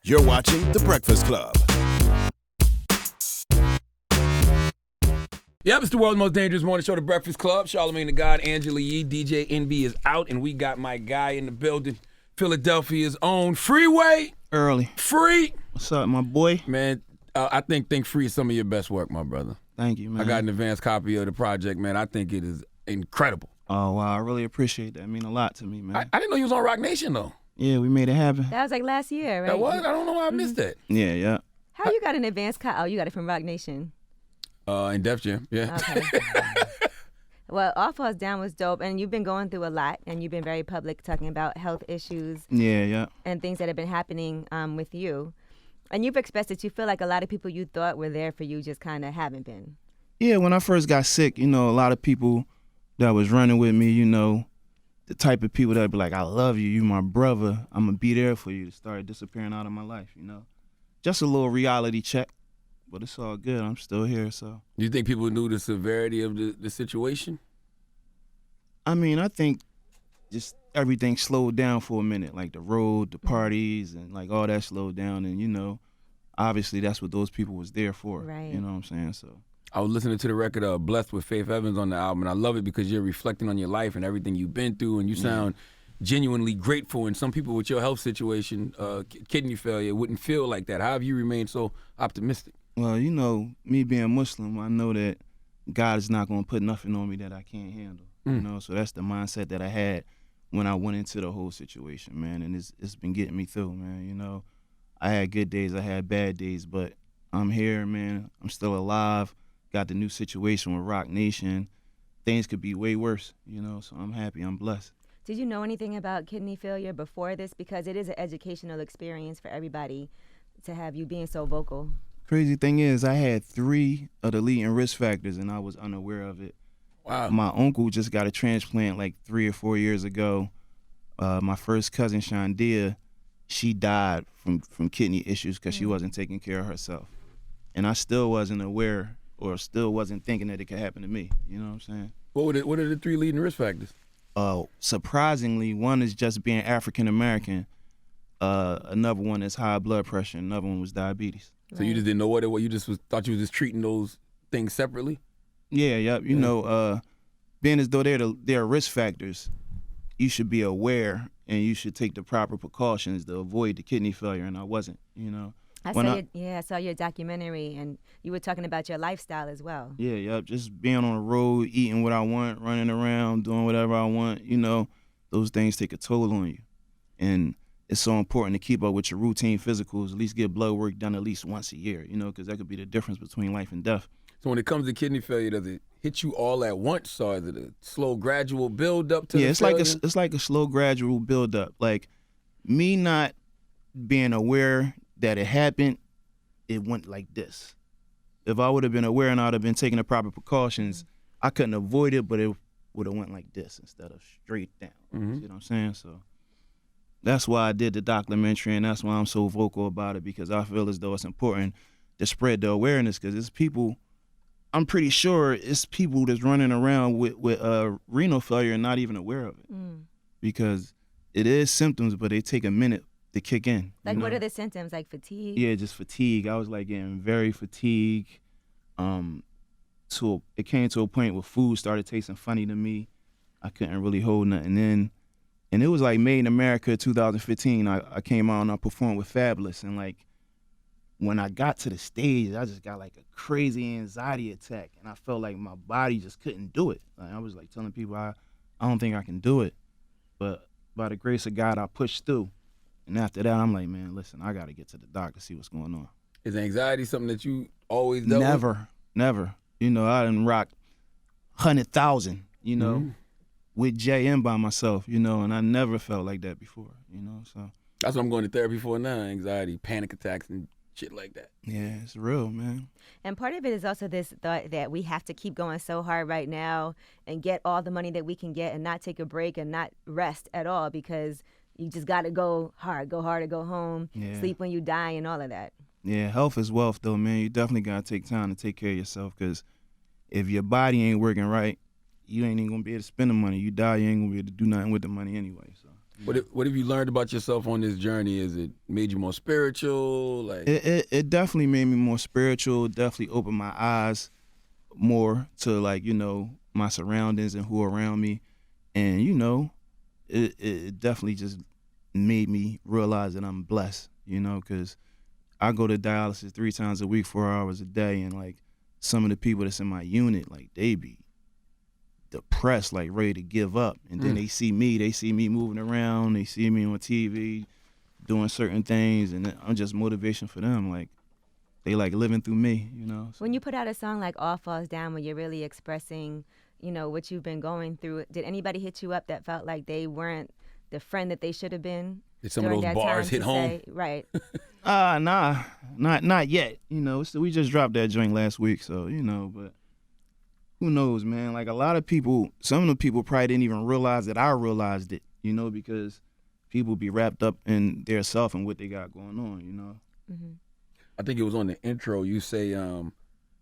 You're watching The Breakfast Club. Yep, it's the world's most dangerous morning show, The Breakfast Club. Charlamagne the God, Angela Yee, DJ Envy is out, and we got my guy in the building, Philadelphia's own Freeway. Early. Free. What's up, my boy? Man, I think Free is some of your best work, my brother. Thank you, man. I got an advanced copy of the project, man. I think it is incredible. Oh, wow. I really appreciate that. It mean a lot to me, man. I didn't know you was on Rock Nation, though. Yeah, we made it happen. That was like last year, right? That was? I don't know why I missed that. Yeah. How you got an advanced copy? Oh, you got it from Rock Nation. In Def Jam, yeah. Okay. Well, All Falls Down was dope, and you've been going through a lot, and you've been very public talking about health issues. Yeah. And things that have been happening with you. And you've expressed that you feel like a lot of people you thought were there for you just kind of haven't been. Yeah, when I first got sick, a lot of people that was running with me, the type of people that be like, I love you, you my brother, I'm going to be there for you, started disappearing out of my life, Just a little reality check, but it's all good. I'm still here, so. Do you think people knew the severity of the situation? I mean, I think just everything slowed down for a minute, like the road, the parties, and like all that slowed down. And, obviously that's what those people was there for. Right. You know what I'm saying? So I was listening to the record Blessed with Faith Evans on the album, and I love it because you're reflecting on your life and everything you've been through, and you sound genuinely grateful. And some people with your health situation, kidney failure, wouldn't feel like that. How have you remained so optimistic? Well, me being Muslim, I know that God is not going to put nothing on me that I can't handle. So that's the mindset that I had when I went into the whole situation, man. And it's been getting me through, man. I had good days, I had bad days, but I'm here, man. I'm still alive. Got the new situation with Rock Nation. Things could be way worse, so I'm happy, I'm blessed. Did you know anything about kidney failure before this? Because it is an educational experience for everybody to have you being so vocal. Crazy thing is, I had 3 of the leading risk factors, and I was unaware of it. Wow. My uncle just got a transplant like 3 or 4 years ago. My first cousin, Shandia, she died from kidney issues because she wasn't taking care of herself. And I still wasn't aware or still wasn't thinking that it could happen to me. You know what I'm saying? What are the 3 leading risk factors? Surprisingly, one is just being African American. Another one is high blood pressure. Another one was diabetes. So you just didn't know what it was? You just thought you was just treating those things separately? Yeah, yep. Being as though they're risk factors, you should be aware and you should take the proper precautions to avoid the kidney failure, and I wasn't, I saw your documentary, and you were talking about your lifestyle as well. Yeah, yep. Just being on the road, eating what I want, running around, doing whatever I want, those things take a toll on you. And it's so important to keep up with your routine physicals, at least get blood work done at least once a year, because that could be the difference between life and death. So when it comes to kidney failure, does it hit you all at once, or is it a slow, gradual build up to the failure? It's like a slow, gradual build up. Like me not being aware that it happened, it went like this. If I would have been aware and I'd have been taking the proper precautions, I couldn't avoid it, but it would have went like this instead of straight down. You know what I'm saying? So that's why I did the documentary, and that's why I'm so vocal about it, because I feel as though it's important to spread the awareness, because it's people. I'm pretty sure it's people that's running around with renal failure and not even aware of it, because it is symptoms, but they take a minute to kick in. Like, what are the symptoms? Like fatigue? Yeah, just fatigue. I was like getting very fatigued. So it came to a point where food started tasting funny to me. I couldn't really hold nothing in, and it was like Made in America 2015. I came out and I performed with Fabulous, and like, when I got to the stage, I just got like a crazy anxiety attack, and I felt like my body just couldn't do it. Like, I was like telling people, I don't think I can do it. But by the grace of God, I pushed through. And after that, I'm like, man, listen, I got to get to the doctor, see what's going on. Is anxiety something that you always dealt with? Never. I done rocked 100,000, with JM by myself, and I never felt like that before, so. That's what I'm going to therapy for now, anxiety, panic attacks, and shit like that. Yeah, it's real, man. And part of it is also this thought that we have to keep going so hard right now and get all the money that we can get and not take a break and not rest at all, because you just got to go hard or go home, sleep when you die, and all of that. Yeah, health is wealth, though, man. You definitely got to take time to take care of yourself, because if your body ain't working right, you ain't even going to be able to spend the money. You die, you ain't going to be able to do nothing with the money anyway. So What have you learned about yourself on this journey? Is it made you more spiritual? Like It definitely made me more spiritual. Definitely opened my eyes more to like my surroundings and who around me, and it definitely just made me realize that I'm blessed. Because I go to dialysis 3 times a week, 4 hours a day, and like some of the people that's in my unit, like they be depressed, like ready to give up, and then they see me moving around, they see me on TV doing certain things, and I'm just motivation for them. Like they like living through me, So. When you put out a song like All Falls Down, where you're really expressing, what you've been going through, did anybody hit you up that felt like they weren't the friend that they should have been? Did some of those bars hit home? Right. Nah, not yet. So we just dropped that joint last week, so but who knows, man? Like a lot of people, some of the people probably didn't even realize that I realized it, because people be wrapped up in their self and what they got going on, Mm-hmm. I think it was on the intro. You say,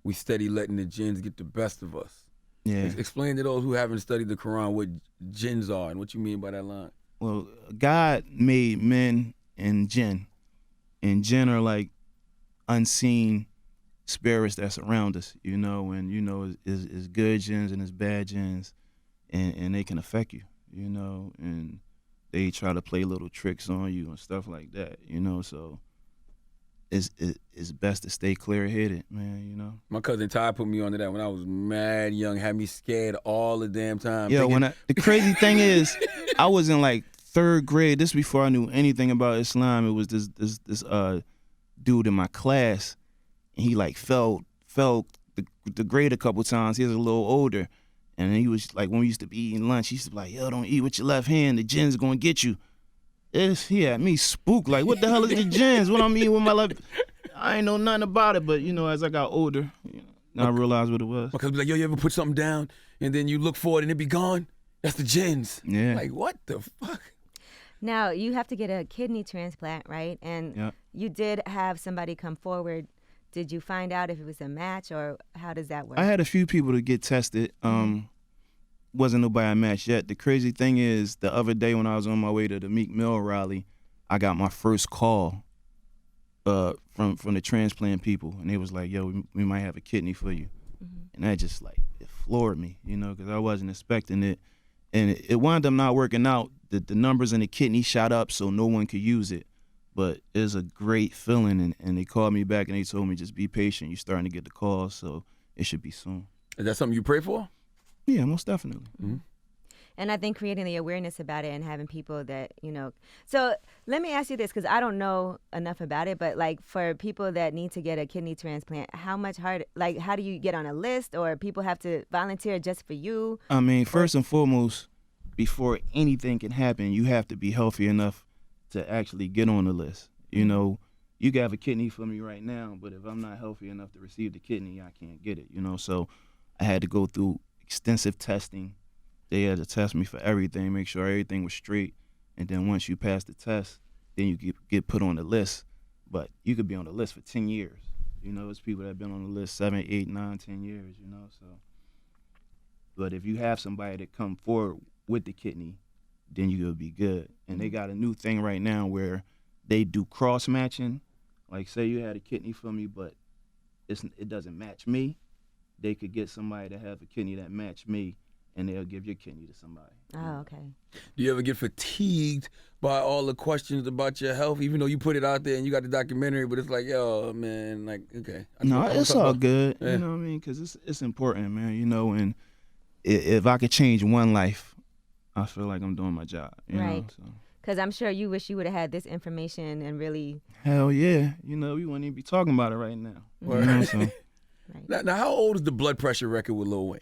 we steady letting the jinns get the best of us. Yeah. Explain to those who haven't studied the Quran what jinns are and what you mean by that line. Well, God made men and jinn are like unseen spirits that surround us, and is good jinns and is bad jinns, and they can affect you, and they try to play little tricks on you and stuff like that, so it's best to stay clear-headed, man, My cousin Ty put me onto that when I was mad young, had me scared all the damn time. Yeah, the crazy thing is, I was in like 3rd grade. This before I knew anything about Islam. It was this dude in my class, and he like fell the grade a couple times. He was a little older, and he was like, when we used to be eating lunch, he used to be like, yo, don't eat with your left hand. The jinns gonna get you. He had me spooked. Like, what the hell is the jinns? What I'm eating with my left? I ain't know nothing about it, but as I got older, I realized what it was. Because be like, yo, you ever put something down and then you look for it and it be gone? That's the jinns. Yeah. Like, what the fuck? Now, you have to get a kidney transplant, right? And Yep. you did have somebody come forward. Did you find out if it was a match, or how does that work? I had a few people to get tested. Wasn't nobody I matched yet. The crazy thing is, the other day when I was on my way to the Meek Mill rally, I got my first call from the transplant people, and they was like, yo, we might have a kidney for you. And that just like, it floored me, because I wasn't expecting it. And it wound up not working out. The numbers in the kidney shot up so no one could use it. But it was a great feeling, and they called me back and they told me, just be patient. You're starting to get the calls, so it should be soon. Is that something you pray for? Yeah, most definitely. Mm-hmm. And I think creating the awareness about it and having people that, So let me ask you this, because I don't know enough about it, but like for people that need to get a kidney transplant, how much hard, like how do you get on a list, or people have to volunteer just for you? I mean, first and foremost, before anything can happen, you have to be healthy enough to actually get on the list. You can have a kidney for me right now, but if I'm not healthy enough to receive the kidney, I can't get it, So I had to go through extensive testing. They had to test me for everything, make sure everything was straight. And then once you pass the test, then you get put on the list. But you could be on the list for 10 years. It's people that have been on the list 7, 8, 9, 10 years, So, but if you have somebody that come forward with the kidney, then you'll be good. And they got a new thing right now where they do cross-matching. Like, say you had a kidney for me, but it doesn't match me. They could get somebody to have a kidney that match me, and they'll give your kidney to somebody. Oh, okay. Do you ever get fatigued by all the questions about your health, even though you put it out there and you got the documentary, but it's like, yo, man, like, okay. No, it's all good. Yeah. You know what I mean? Because it's important, man, and if I could change one life, I feel like I'm doing my job. Right. So. Because I'm sure you wish you would have had this information and really... Hell yeah. We wouldn't even be talking about it right now. So. Right. Now, how old is the blood pressure record with Lil Wayne?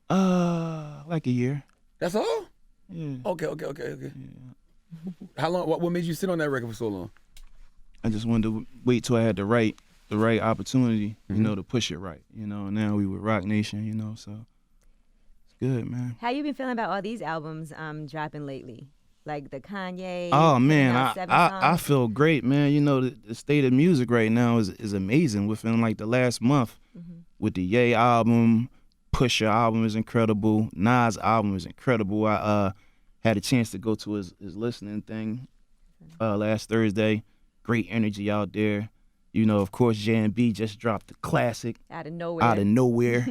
Like a year. That's all? Yeah. Okay. Yeah. How long? What made you sit on that record for so long? I just wanted to wait till I had the right opportunity, to push it right. And now we with Rock Nation, so it's good, man. How you been feeling about all these albums dropping lately? Like the Kanye? Oh man, I I feel great, man. The state of music right now is amazing. Within like the last month, with the Ye album, Pusha album is incredible. Nas album is incredible. had a chance to go to his listening thing last Thursday. Great energy out there. You know, of course, J&B just dropped the classic Out of nowhere. Out of Nowhere,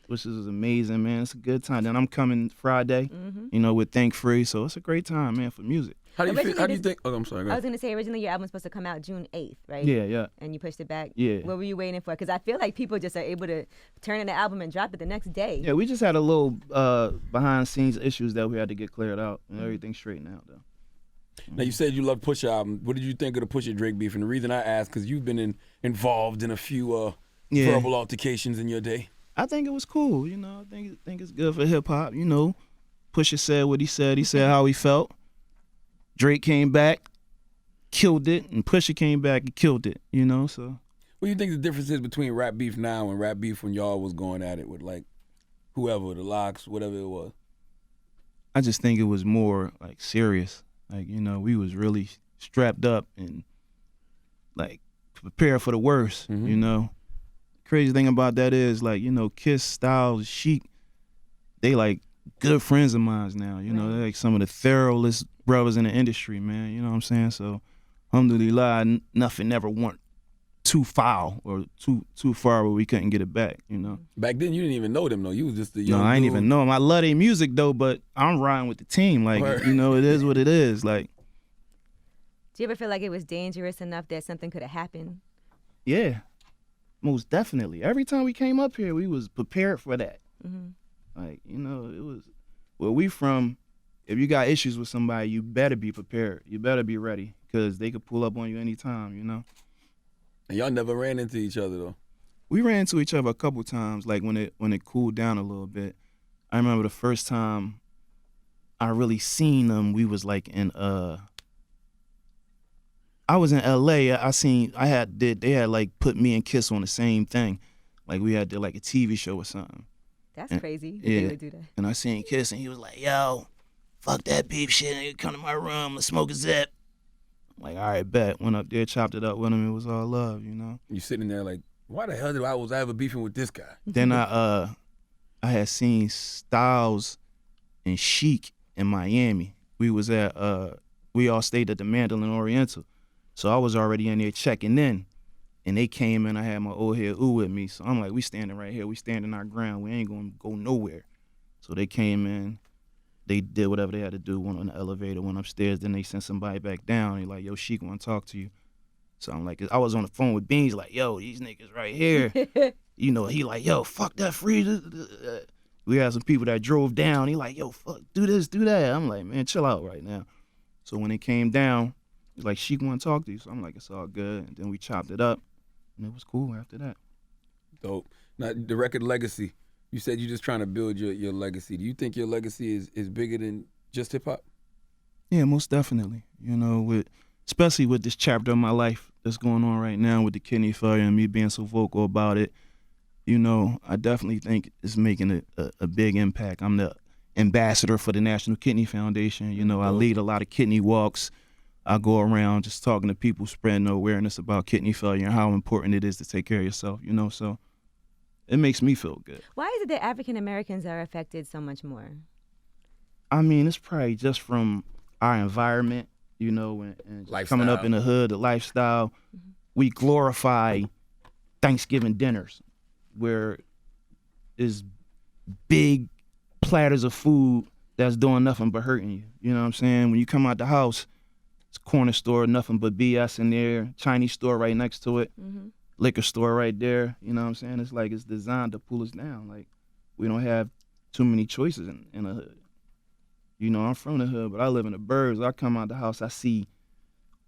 which is amazing, man. It's a good time. Then I'm coming Friday, you know, with Thank Free. So it's a great time, man, for music. How do you feel? Originally How do you this- think? Oh, I'm sorry. Go I was ahead. going to say, originally your album was supposed to come out June 8th, right? Yeah. And you pushed it back? Yeah. What were you waiting for? Because I feel like people just are able to turn in the album and drop it the next day. Yeah, we just had a little behind scenes issues that we had to get cleared out, and everything's straightened out, though. Now you said you love Pusha album. What did you think of the Pusha Drake beef? And the reason I asked, because you've been involved in a few Yeah. verbal altercations in your day. I think it was cool, you know. I think it's good for hip hop, you know. Pusha said what he said. He said how he felt. Drake came back, killed it, and Pusha came back and killed it, you know. So What do you think the difference is between rap beef now and rap beef when y'all was going at it with like whoever, the Locks, whatever it was? I just think it was more like serious. Like, you know, we was really strapped up and like prepared for the worst, you know. Crazy thing about that is, like, you know, Kiss, Styles, Sheik, they like good friends of mine now, you know. They're like some of the thoroughest brothers in the industry, man, you know what I'm saying? So, alhamdulillah, nothing ever went too foul or too far where we couldn't get it back, you know. Back then you didn't even know them though. You was just the young No, I ain't dude. even know them. I love their music though, but I'm riding with the team. Like, Word. you know, it is what it is. Like, Do you ever feel like it was dangerous enough that something could have happened? yeah, most definitely. Every time we came up here, we was prepared for that. Like, you know, it was where we from. If you got issues with somebody, you better be prepared. You better be ready because they could pull up on you anytime, you know. And y'all never ran into each other though. We ran into each other a couple times, like when it cooled down a little bit. I remember the first time I really seen them, we was like in I was in LA. They had like put me and Kiss on the same thing. Like we had did like a TV show or something. That's And- crazy that yeah. they would do that. And I seen Kiss and he was like, yo, fuck that beef shit, nigga, come to my room, let's smoke a zip. I'm like, all right, bet. Went up there, chopped it up with him, it was all love, you know. You sitting there like, why the hell was I ever beefing with this guy? Then I had seen Styles and Sheik in Miami. We was at we all stayed at the Mandolin Oriental. So I was already in there checking in. And they came in, I had my old head ooh with me. So I'm like, we standing right here, we standing our ground, we ain't gonna go nowhere. So they came in, they did whatever they had to do, went on the elevator, went upstairs, then they sent somebody back down. They like, yo, Sheik wanna talk to you. So I'm like, I was on the phone with Beans, like, yo, these niggas right here. You know, he like, yo, fuck that free. We had some people that drove down. He like, yo, fuck, do this, do that. I'm like, man, chill out right now. So when it came down, he's like, Sheik want to talk to you. So I'm like, it's all good. And then we chopped it up, and it was cool after that. Dope. Now the record legacy. You said you're just trying to build your legacy. Do you think your legacy is bigger than just hip hop? Yeah, most definitely. You know, especially with this chapter of my life that's going on right now with the kidney failure and me being so vocal about it. You know, I definitely think it's making a big impact. I'm the ambassador for the National Kidney Foundation. You know, I lead a lot of kidney walks. I go around just talking to people, spreading awareness about kidney failure and how important it is to take care of yourself, you know, so it makes me feel good. Why is it that African Americans are affected so much more? I mean, it's probably just from our environment, you know, and just coming up Lifestyle. in the hood, the lifestyle. We glorify Thanksgiving dinners where it's big platters of food that's doing nothing but hurting you. You know what I'm saying? When you come out the house, it's corner store, nothing but BS in there, Chinese store right next to it, liquor store right there. You know what I'm saying? It's like it's designed to pull us down. Like, we don't have too many choices in the hood. You know, I'm from the hood, but I live in the burbs. I come out the house, I see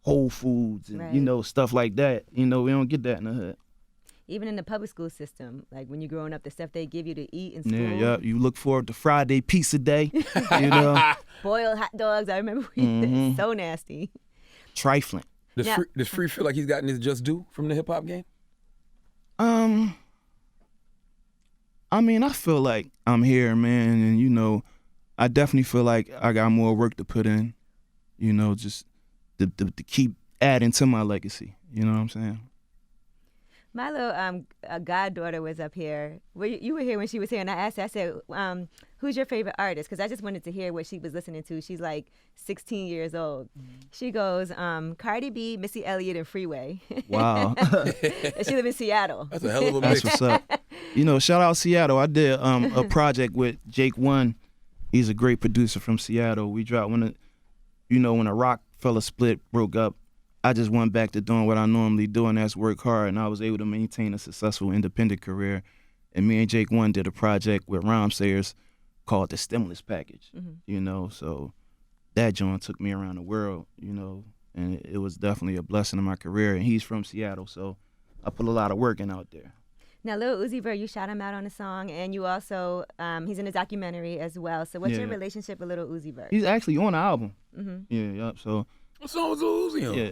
Whole Foods and, Right. you know, stuff like that. You know, we don't get that in the hood. Even in the public school system, like when you're growing up, the stuff they give you to eat in school. Yeah. You look forward to Friday pizza day, you know, Boiled hot dogs. I remember we so nasty. trifling. Does Now- Free feel like he's gotten his just due from the hip hop game? I mean, I feel like I'm here, man, and, you know, I definitely feel like I got more work to put in, you know, just to keep adding to my legacy. You know what I'm saying? My little goddaughter was up here. You were here when she was here, and I asked her, I said, who's your favorite artist? Because I just wanted to hear what she was listening to. She's like 16 years old. She goes, Cardi B, Missy Elliott, and Freeway. Wow. And she lives in Seattle. That's a hell of a mix. That's what's up. You know, shout out Seattle. I did a project with Jake One. He's a great producer from Seattle. We dropped when a Rockefeller split broke up. I just went back to doing what I normally do, and that's work hard, and I was able to maintain a successful independent career. And me and Jake One did a project with Rhyme Sayers called The Stimulus Package, you know, so that joint took me around the world, you know, and it was definitely a blessing in my career, and he's from Seattle, so I put a lot of work in out there. Now, Lil Uzi Vert, you shot him out on a song, and you also, he's in a documentary as well. So what's your relationship with Lil Uzi Vert? He's actually on the album. Yeah, so. What song was Uzi on? Yeah.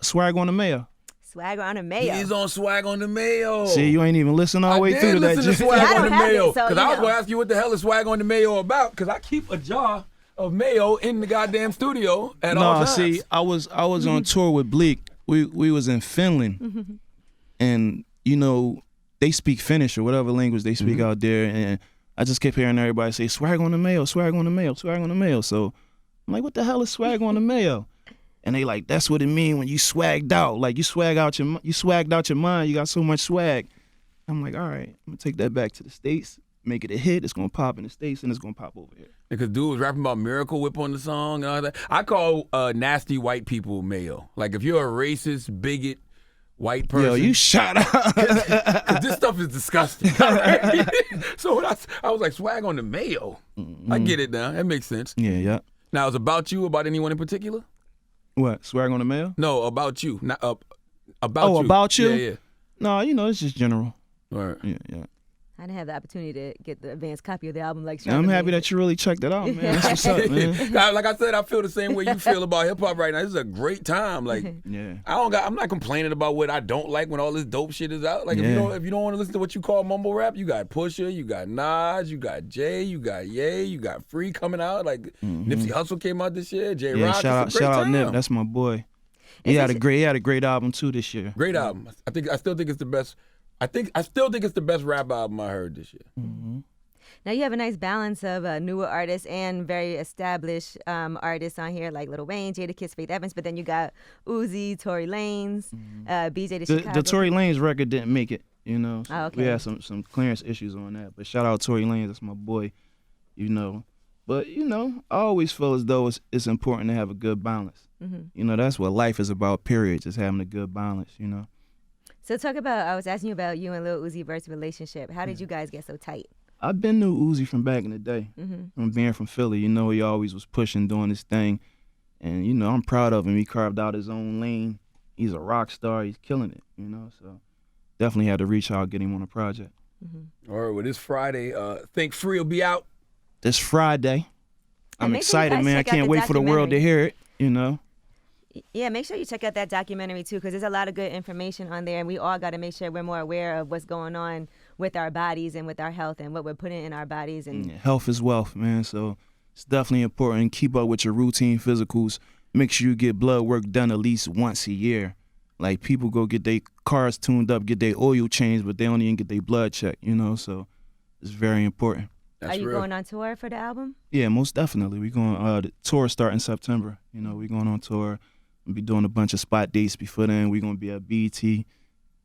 Swag on the Mayo. Swag on the Mayo. He's on Swag on the Mayo. See, you ain't even listening all the way through to that. I did listen to Swag I on the don't have Mayo. it, so, Because I was going to ask you what the hell is Swag on the Mayo about, because I keep a jar of mayo in the goddamn studio at all times. See, I was on tour with Bleak. We was in Finland, and you know they speak Finnish or whatever language they speak out there, and I just kept hearing everybody say swag on the mayo, swag on the mayo, swag on the mayo. So I'm like, what the hell is swag on the mayo? And they like, that's what it mean when you swagged out, like you swagged out your mind. You got so much swag. I'm like, all right, I'm gonna take that back to the States, make it a hit. It's gonna pop in the States and it's gonna pop over here. Because dude was rapping about Miracle Whip on the song and all that. I call nasty white people mayo. Like if you're a racist, bigot, white person. Yo, you shut up. Because this stuff is disgusting. So when I was like, swag on the mayo. I get it now. That makes sense. Yeah. Now, it's about you, about anyone in particular? What, swag on the mail? No, about you. Not about you. About you? Yeah. No, you know, it's just general. All right. Yeah. I didn't have the opportunity to get the advanced copy of the album like I'm happy that you really checked it out, man. That's what's up, man. Like I said, I feel the same way you feel about hip hop right now. This is a great time. Like, Yeah. I'm not complaining about what I don't like when all this dope shit is out. Like, if you don't want to listen to what you call mumble rap, you got Pusha, you got Nas, you got Jay, you got Ye, you got Free coming out. Like, Nipsey Hussle came out this year. J Rock. Shout out Nip. That's my boy. He had a great album too this year. Great album. I still think it's the best. I still think it's the best rap album I heard this year. Now you have a nice balance of newer artists and very established artists on here, like Lil Wayne, Jadakiss, Faith Evans. But then you got Uzi, Tory Lanez, BJ the Chicago. The Tory Lanez record didn't make it, you know. So okay. We had some clearance issues on that. But shout out Tory Lanez, that's my boy, you know. But, you know, I always feel as though it's important to have a good balance. You know, that's what life is about, period, just having a good balance, you know. So I was asking you about you and Lil Uzi Vert's relationship. How did you guys get so tight? I've been knew Uzi from back in the day. From being from Philly, you know, he always was pushing, doing his thing. And, you know, I'm proud of him. He carved out his own lane. He's a rock star. He's killing it, you know. So definitely had to reach out, get him on a project. All right, well, this Friday, think Free will be out. This Friday. And I'm excited, man. I check out can't the wait for the world to hear it, you know. Yeah, make sure you check out that documentary too, because there's a lot of good information on there, and we all got to make sure we're more aware of what's going on with our bodies and with our health and what we're putting in our bodies. And health is wealth, man. So it's definitely important. Keep up with your routine physicals. Make sure you get blood work done at least once a year. Like people go get their cars tuned up, get their oil changed, but they don't even get their blood checked, you know. So it's very important. That's Are you real. going on tour for the album? Yeah, most definitely. We're going. The tour start in September. You know, we're going on tour. We'll be doing a bunch of spot dates before then. We're gonna be at BET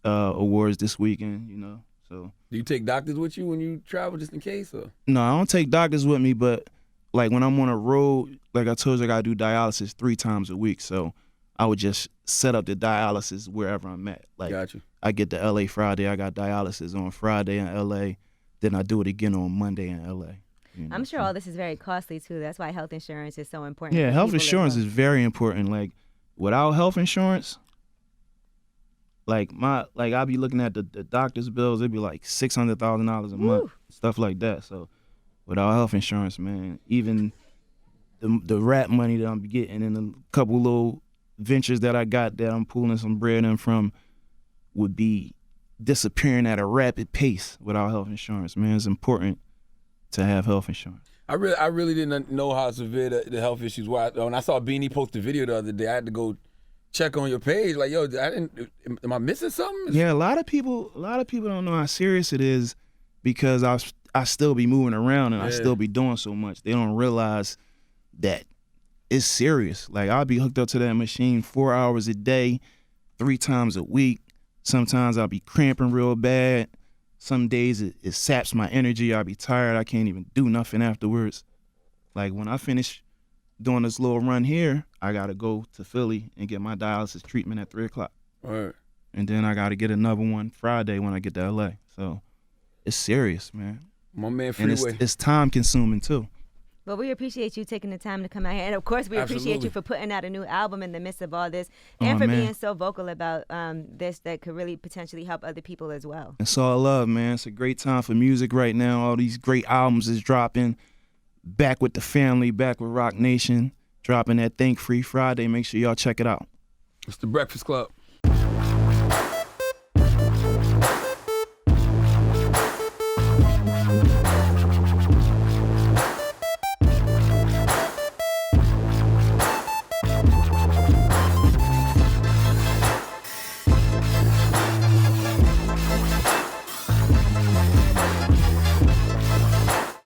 Awards this weekend. You know, so. Do you take doctors with you when you travel, just in case? Or? No, I don't take doctors with me, but like when I'm on a road, like I told you, I gotta do dialysis 3 times a week. So I would just set up the dialysis wherever I'm at. Like, Got you. I get to LA Friday. I got dialysis on Friday in LA. Then I do it again on Monday in LA. You know, I'm sure all this is very costly too. That's why health insurance is so important. Yeah, for health people as insurance well. is very important. Like without health insurance, like I'll be looking at the doctor's bills, it'd be like $600,000 a month, stuff like that. So without health insurance, man, even the rap money that I'm getting and a couple little ventures that I got that I'm pulling some bread in from would be disappearing at a rapid pace without health insurance. Man, it's important to have health insurance. I really didn't know how severe the health issues were. When I saw Beanie post the video the other day, I had to go check on your page. Like, yo, am I missing something? Yeah, a lot of people don't know how serious it is because I still be moving around and I still be doing so much. They don't realize that it's serious. Like, I'll be hooked up to that machine 4 hours a day, 3 times a week. Sometimes I'll be cramping real bad. Some days it saps my energy. I'll be tired. I can't even do nothing afterwards. Like, when I finish doing this little run here, I got to go to Philly and get my dialysis treatment at 3 o'clock. All right. And then I got to get another one Friday when I get to LA. So it's serious, man. My man Freeway. And it's time consuming too. Well, we appreciate you taking the time to come out here. And, of course, we appreciate you for putting out a new album in the midst of all this and for being so vocal about this that could really potentially help other people as well. It's all love, man. It's a great time for music right now. All these great albums is dropping. Back with the family, back with Rock Nation, dropping that Thank Free Friday. Make sure y'all check it out. It's The Breakfast Club.